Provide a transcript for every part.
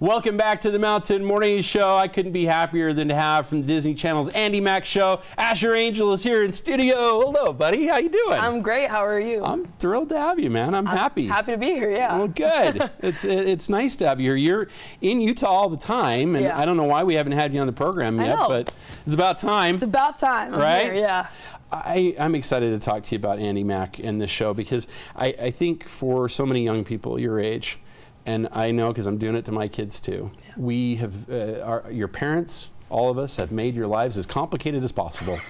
Welcome back to the Mountain Morning Show. I couldn't be happier than to have from Disney Channel's Andy Mack Show. Asher Angel is here in studio. Hello, buddy. How you doing? I'm great. How are you? I'm thrilled to have you, man. I'm happy. Happy to be here, yeah. Well, good. It's nice to have you here. You're in Utah all the time, and yeah. I don't know why we haven't had you on the program yet, but it's about time. It's about time. Right? Here, yeah. I'm excited to talk to you about Andy Mack and this show because I think for so many young people your age, and I know because I'm doing it to my kids too, yeah. We have, your parents, all of us, have made your lives as complicated as possible.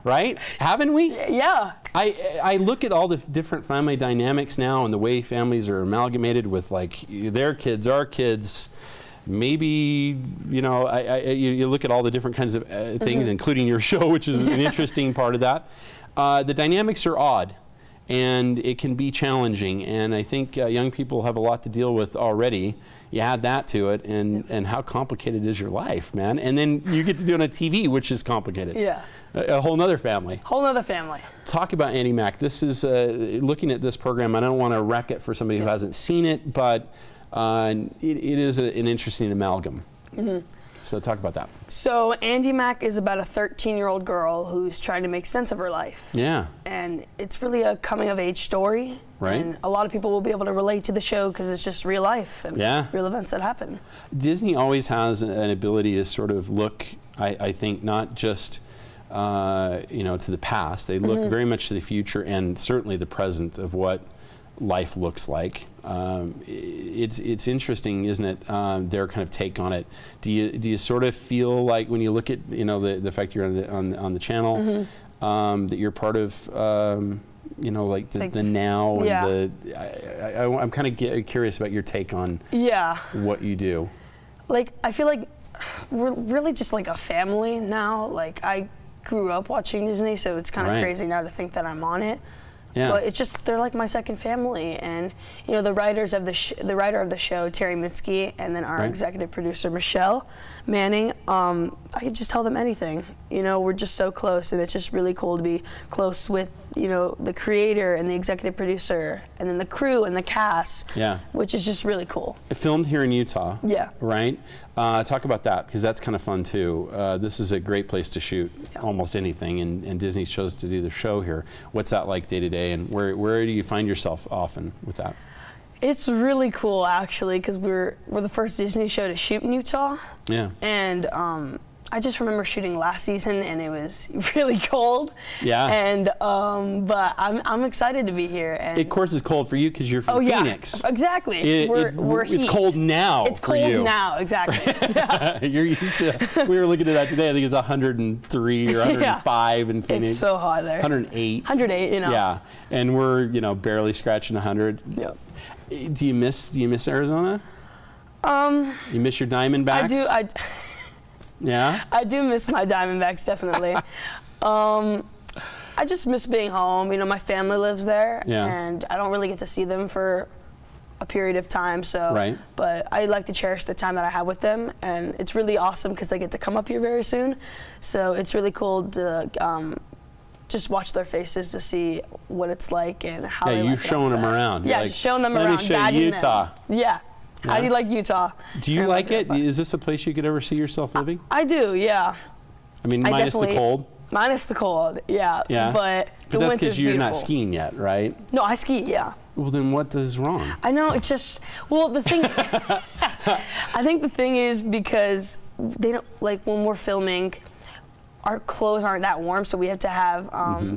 Right? Haven't we? Yeah. I look at all the different family dynamics now and the way families are amalgamated with like their kids, our kids. Maybe, you know, you look at all the different kinds of things, including your show, which is an interesting part of that. The dynamics are odd, and it can be challenging. And I think young people have a lot to deal with already. You add that to it, and how complicated is your life, man? And then you get to do it on TV, which is complicated. Yeah. A whole nother family. Whole nother family. Talk about Andy Mack. This is, looking at this program, I don't want to wreck it for somebody who hasn't seen it, but it is an interesting amalgam. So talk about that. So Andy Mack is about a 13-year-old girl who's trying to make sense of her life. Yeah. And it's really a coming-of-age story. Right. And a lot of people will be able to relate to the show because it's just real life and real events that happen. Disney always has an ability to sort of look, I think, not just you know, to the past. They look very much to the future and certainly the present of what life looks like. It's interesting, isn't it? Their kind of take on it. Do you sort of feel like when you look at, you know, the fact you're on the channel, that you're part of you know, like the now and I'm kind of curious about your take on what you do. Like, I feel like we're really just like a family now. Like, I grew up watching Disney, so it's kind of crazy now to think that I'm on it. Yeah. But it's just, they're like my second family, and you know, the writers of the writer of the show, Terry Mitski, and then our executive producer, Michelle Manning, I could just tell them anything. You know, we're just so close, and it's just really cool to be close with, you know, the creator and the executive producer, and then the crew and the cast, which is just really cool. It filmed here in Utah, right? Talk about that, because that's kind of fun too. This is a great place to shoot almost anything, and Disney chose to do the show here. What's that like day to day, and where do you find yourself often with that? It's really cool, actually, because we're the first Disney show to shoot in Utah. Yeah. And I just remember shooting last season, and it was really cold. Yeah. And but I'm excited to be here. And of course, it's cold for you because you're from Phoenix. Exactly. We're heat. It's cold now. It's for cold you. now, exactly. You're used to. We were looking at that today. I think it's 103 or 105 in Phoenix. It's so hot there. 108. 108. You know. Yeah. And we're, you know, barely scratching 100. Yep. Do you miss Arizona? You miss your Diamondbacks? I do. Yeah? I do miss my Diamondbacks, definitely. I just miss being home. You know, my family lives there, and I don't really get to see them for a period of time, so, but I like to cherish the time that I have with them, and it's really awesome because they get to come up here very soon, so it's really cool to just watch their faces to see what it's like and how they like it. Yeah, you're showing them around. Yeah, just showing them around. Let me show you Utah. Yeah. How do you like Utah? Do you like it? Is this a place you could ever see yourself living? I do, yeah. I mean, minus the cold? Minus the cold, yeah. But that's because you're not skiing yet, right? No, I ski, yeah. Well, then what is wrong? I know, it's just, well, the thing, I think the thing is because they don't, like when we're filming, our clothes aren't that warm, so we have to have, I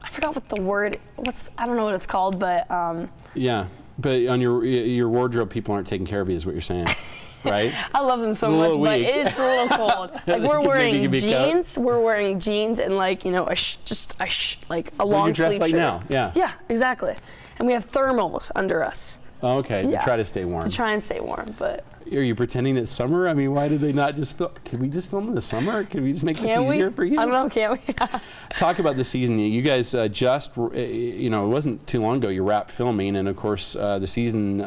forgot what the word, I don't know what it's called, but. Yeah. But on your wardrobe, people aren't taking care of you, is what you're saying, right? I love them so much, but it's a little cold. Like we're wearing jeans, and like, you know, like a long sleeve shirt. Like now, yeah. Yeah, exactly. And we have thermals under us. Oh, okay, to try to stay warm. To try and stay warm, but. Are you pretending it's summer? I mean, why did they not just film? Can we just film in the summer? Can we just make this easier for you? I don't know, can't we? Talk about the season. You guys just, you know, it wasn't too long ago you wrapped filming, and of course the season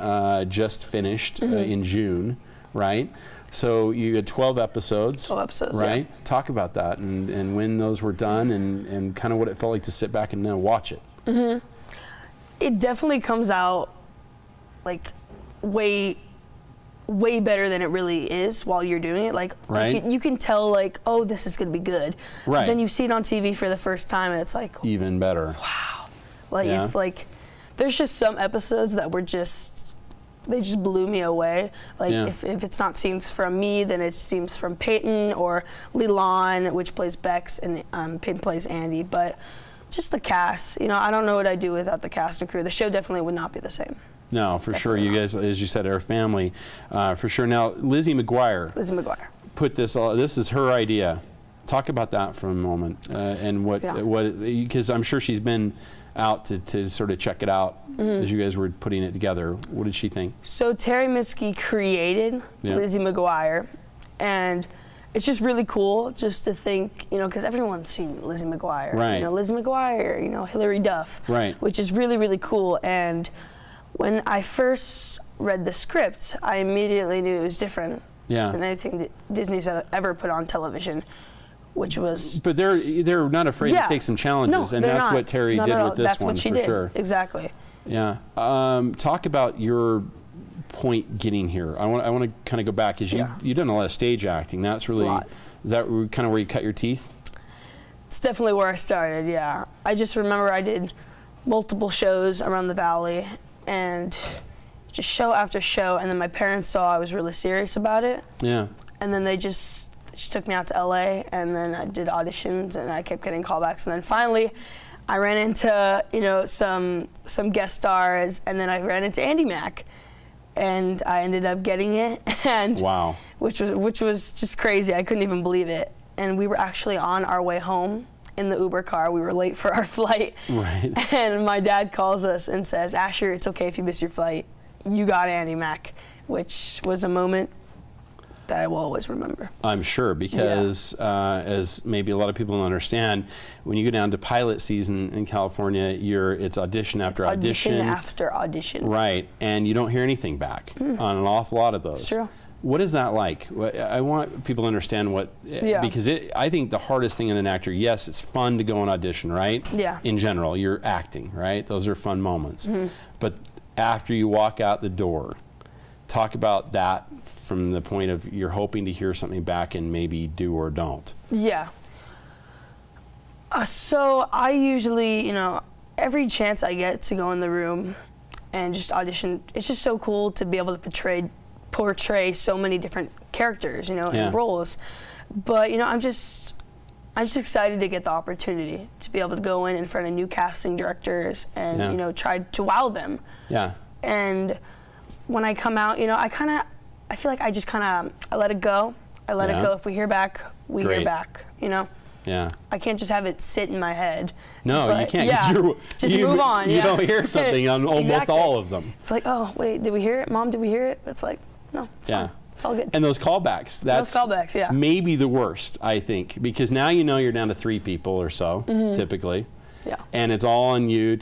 just finished in June, right? So you had 12 episodes. 12 episodes, right? Yeah. Talk about that and when those were done and kind of what it felt like to sit back and watch it. It definitely comes out like way way better than it really is while you're doing it. Like, right. you can tell, like, oh, this is going to be good. Right. Then you see it on TV for the first time, and it's like, even better. Wow. Like, it's like, there's just some episodes that were just, they just blew me away. Like, if it's not scenes from me, then it's scenes from Peyton or Leland, which plays Bex, and Peyton plays Andy. But just the cast, you know, I don't know what I'd do without the cast and crew. The show definitely would not be the same. No, for sure. You guys, as you said, are a family, for sure. Now, Lizzie McGuire. Lizzie McGuire. Put this all, this is her idea. Talk about that for a moment, and because I'm sure she's been out to sort of check it out as you guys were putting it together. What did she think? So Terry Minsky created Lizzie McGuire, and it's just really cool just to think, you know, because everyone's seen Lizzie McGuire. Right. You know, Lizzie McGuire, you know, Hilary Duff. Right. Which is really, really cool. And when I first read the script, I immediately knew it was different than anything that Disney's ever put on television, which was... But they're not afraid to take some challenges, and that's what Terry did with this that's one, what she for did. sure. Exactly. Yeah. Talk about your point getting here. I want to kind of go back, because you've done a lot of stage acting. That's really... Is that kind of where you cut your teeth? It's definitely where I started, yeah. I just remember I did multiple shows around the Valley, and just show after show, and then my parents saw I was really serious about it. Yeah. And then they just took me out to LA, and then I did auditions, and I kept getting callbacks, and then finally I ran into, you know, some guest stars, and then I ran into Andy Mack, and I ended up getting it, and wow. which was just crazy. I couldn't even believe it. And we were actually on our way home in the Uber car. We were late for our flight. Right. And my dad calls us and says, Asher, it's okay if you miss your flight. You got Andy Mack, which was a moment that I will always remember. I'm sure, because as maybe a lot of people don't understand, when you go down to pilot season in California, it's audition after audition. Audition after audition. Right, and you don't hear anything back on an awful lot of those. It's true. What is that like? I want people to understand because I think the hardest thing in an actor, yes, it's fun to go on audition, right? Yeah. In general, you're acting, right? Those are fun moments. But after you walk out the door, talk about that from the point of you're hoping to hear something back and maybe do or don't. Yeah. So I usually, you know, every chance I get to go in the room and just audition, it's just so cool to be able to portray so many different characters, you know, and roles. But, you know, I'm just excited to get the opportunity to be able to go in front of new casting directors and, you know, try to wow them. Yeah. And when I come out, you know, I feel like I let it go. I let it go. If we hear back, we hear back, you know? Yeah. I can't just have it sit in my head. No, but you can't. Yeah, just move on. You don't hear something on almost all of them. It's like, oh, wait, did we hear it? Mom, did we hear it? It's like, no, it's fine. It's all good. And those callbacks, that's maybe the worst, I think, because now you know you're down to 3 people or so, typically. Yeah. And it's all on you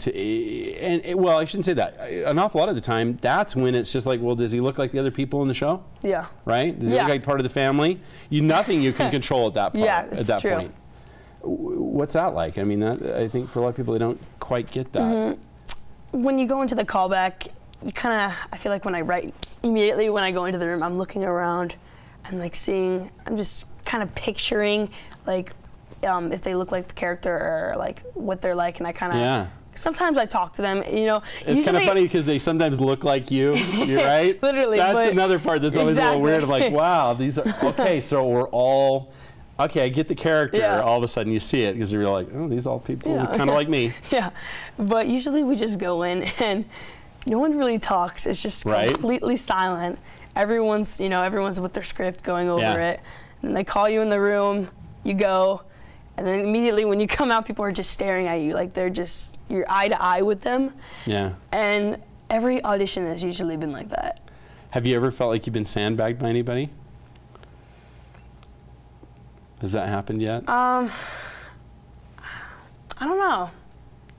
well, I shouldn't say that. An awful lot of the time, that's when it's just like, well, does he look like the other people in the show? Yeah. Right? Does he look like part of the family? Nothing you can control at that point. At that point. What's that like? I mean, I think for a lot of people, they don't quite get that. When you go into the callback, you kind of, I feel like when I write, immediately when I go into the room, I'm looking around and like I'm just kind of picturing like if they look like the character or like what they're like, and I kind of, sometimes I talk to them, you know. It's kind of funny because they sometimes look like you're right? Literally. That's another part that's always a little weird of like, wow, these are, okay, so we're all, okay, I get the character. All of a sudden you see it because you're like, oh, these are all people kind of like me. Yeah, but usually we just go in and no one really talks. It's just completely silent. Everyone's with their script going over it. And they call you in the room, you go, and then immediately when you come out, people are just staring at you. Like you're eye to eye with them. Yeah. And every audition has usually been like that. Have you ever felt like you've been sandbagged by anybody? Has that happened yet? I don't know.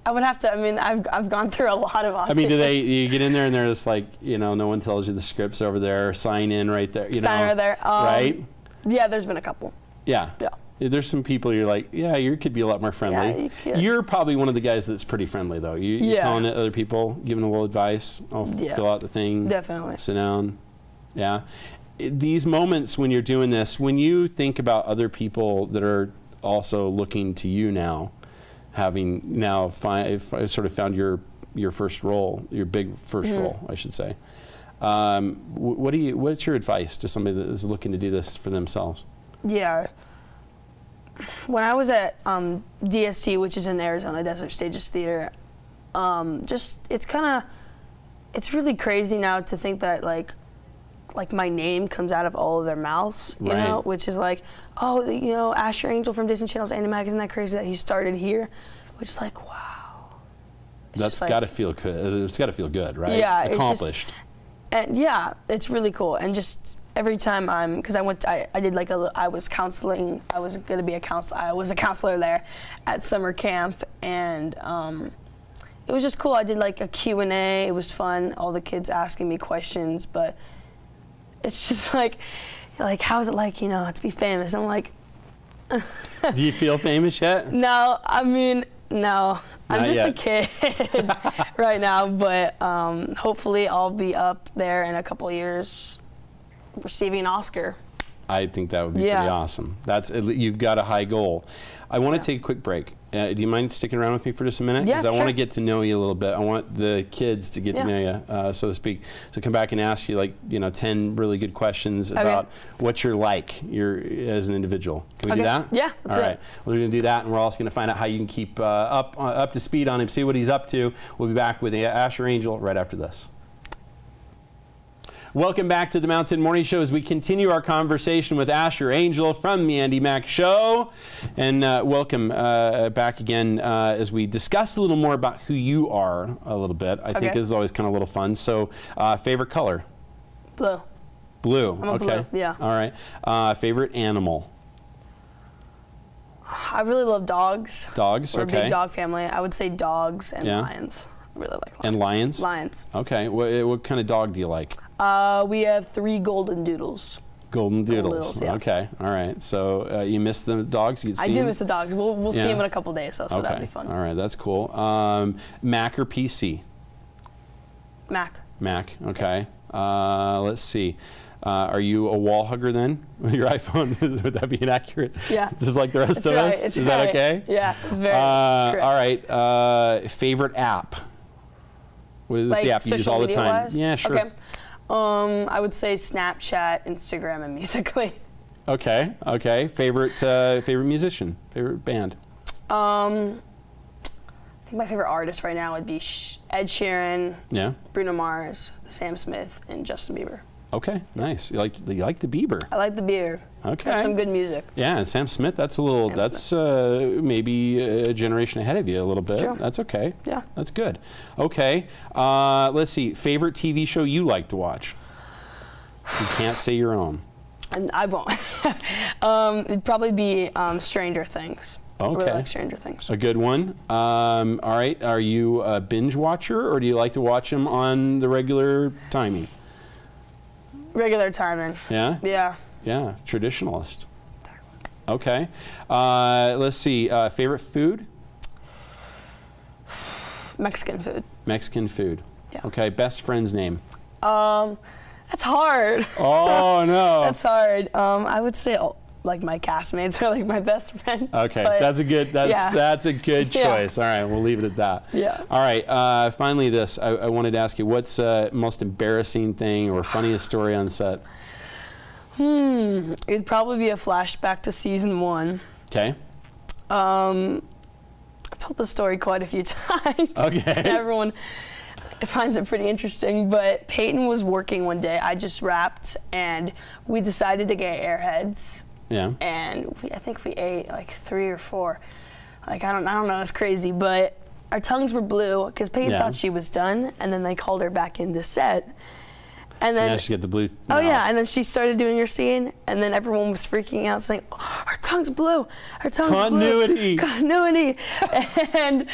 I would have to. I mean, I've gone through a lot of auditions. I mean, you get in there and they're just like, you know, no one tells you the script's over there. Sign in right there. Sign right there. Right? Yeah, there's been a couple. Yeah. Yeah. There's some people you're like, yeah, you could be a lot more friendly. Yeah, you're probably one of the guys that's pretty friendly though. You're telling other people, giving a little advice. Oh, fill out the thing. Definitely. Sit down. Yeah. These moments when you're doing this, when you think about other people that are also looking to you now, having now sort of found your first role, your big first role, I should say. What's your advice to somebody that is looking to do this for themselves? Yeah. When I was at DST, which is in Arizona Desert Stages Theater, it's really crazy now to think that like my name comes out of all of their mouths, you know, which is like, oh, you know, Asher Angel from Disney Channel's Animag, isn't that crazy that he started here? Which is like, wow. That's got to feel good. It's got to feel good, right? Yeah. Accomplished. And yeah, it's really cool. And just every time because I was counseling, I was going to be a counselor. I was a counselor there at summer camp, and it was just cool. I did like a Q&A. It was fun. All the kids asking me questions, but it's just like how's it like, you know, to be famous? I'm like, do you feel famous yet? No, I mean, no. I'm just a kid right now, but hopefully I'll be up there in a couple of years receiving an Oscar. I think that would be pretty awesome. You've got a high goal. I want to take a quick break. Do you mind sticking around with me for just a minute? Yeah, Because I want to get to know you a little bit. I want the kids to get to know you, so to speak. So come back and ask you 10 really good questions about what you're like as an individual. Can we do that? Yeah. All right. We're going to do that, and we're also going to find out how you can keep up to speed on him, see what he's up to. We'll be back with Asher Angel right after this. Welcome back to the Mountain Morning Show as we continue our conversation with Asher Angel from the Andy Mack Show. And welcome back again as we discuss a little more about who you are a little bit. I think this is always kind of a little fun. So favorite color? Blue. Blue. I'm a blue, yeah. All right. Favorite animal? I really love dogs. Dogs, We're a big dog family. I would say dogs and lions. I really like lions. And lions? Lions. Okay. What kind of dog do you like? We have 3 golden doodles. Golden doodles. Doodles, yeah. Okay. All right. So you miss the dogs? You I do miss the dogs. We'll see them in a couple days, so that'll be fun. All right. That's cool. Mac or PC? Mac. Mac. Okay. Let's see. Are you a wall hugger then with your iPhone? Would that be inaccurate? Yeah. Just like the rest of us? Is that okay? Yeah, it's very correct. All right. Favorite app? What is the app you use all the time? Wise? Yeah, sure. Okay. I would say Snapchat, Instagram, and Musical.ly. Okay. Okay. Favorite musician? Favorite band? I think my favorite artist right now would be Ed Sheeran. Yeah. Bruno Mars, Sam Smith, and Justin Bieber. Okay, nice. You like the Bieber? I like the Bieber. Okay. That's some good music. Yeah, and Sam Smith, that's maybe a generation ahead of you a little bit. That's true. That's okay. Yeah. That's good. Okay. Let's see. Favorite TV show you like to watch? You can't say your own. And I won't. It'd probably be Stranger Things. Okay. I really like Stranger Things. A good one. All right. Are you a binge watcher, or do you like to watch them on the regular timing? Regular timing. Yeah? Yeah. Yeah, traditionalist. Okay. Let's see. Favorite food? Mexican food. Mexican food. Yeah. Okay. Best friend's name? That's hard. Oh, no. That's hard. I would say like my castmates are like my best friends. Okay. That's a good choice. All right. We'll leave it at that. Yeah. All right. Finally, this. I wanted to ask you, what's most embarrassing thing or funniest story on set? It'd probably be a flashback to season 1. Okay. I've told the story quite a few times. Okay. Everyone finds it pretty interesting, but Peyton was working one day. I just wrapped, and we decided to get Airheads. Yeah. And I think we ate like 3 or 4. Like I don't know, it's crazy, but our tongues were blue because Peyton thought she was done, and then they called her back into set. And then, yeah, she got the blue. Oh yeah, and then she started doing her scene, and then everyone was freaking out, saying, oh, "Her tongue's blue, her tongue's Continuity. blue." Continuity. And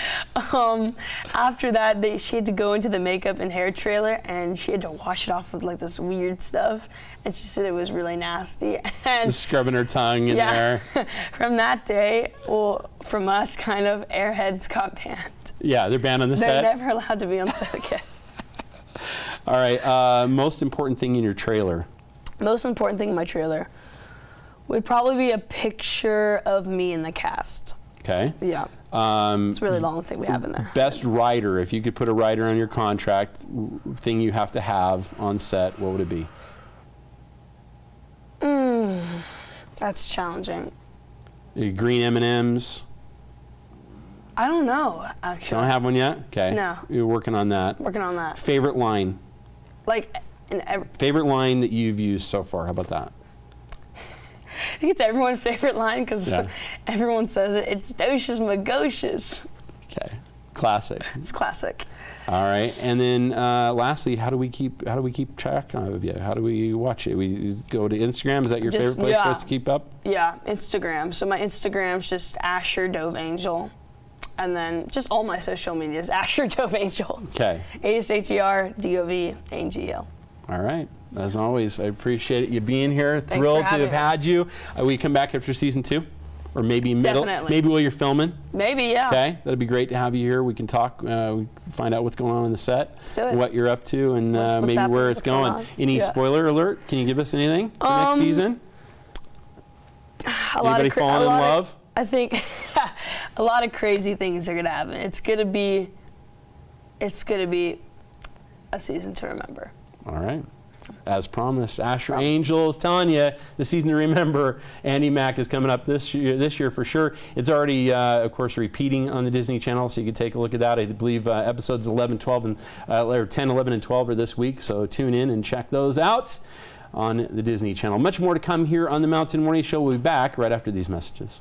after that, she had to go into the makeup and hair trailer, and she had to wash it off with like this weird stuff, and she said it was really nasty. And just scrubbing her tongue in there. From that day, well, from us, kind of, Airheads got banned. Yeah, they're banned on the set. They're never allowed to be on set again. All right, most important thing in your trailer? Most important thing in my trailer would probably be a picture of me in the cast. Okay. Yeah. It's a really long thing we have in there. Best writer, if you could put a writer on your contract, thing you have to have on set, what would it be? That's challenging. Green M&Ms? I don't know, actually. Don't have one yet? Okay. No. You're working on that. Working on that. Favorite line? Like, favorite line that you've used so far, how about that? I think it's everyone's favorite line because everyone says it. It's docious magocious. Okay, classic. It's classic. All right, and then lastly, how do we keep track of you? How do we watch it? We go to Instagram. Is that your favorite place for us to keep up? Yeah, Instagram. So my Instagram's just Asher Dove Angel, and then just all my social media is Asher Dove Angel. Okay. ASHERDOVANGEL. All right. As always, I appreciate you being here. Thanks Thrilled for to have had you. We come back after season 2, or maybe middle. Definitely. Maybe while you're filming. Maybe, yeah. Okay, that'd be great to have you here. We can talk, find out what's going on the set, what you're up to, and maybe where it's going. Any spoiler alert? Can you give us anything for next season? Anybody falling in love? I think a lot of crazy things are gonna happen. It's gonna be a season to remember. All right. As promised, Asher Angel is telling you the season to remember. Andi Mack is coming up this year for sure. It's already, of course, repeating on the Disney Channel, so you can take a look at that. I believe episodes 11, 12, and or 10, 11, and 12 are this week, so tune in and check those out on the Disney Channel. Much more to come here on the Mountain Morning Show. We'll be back right after these messages.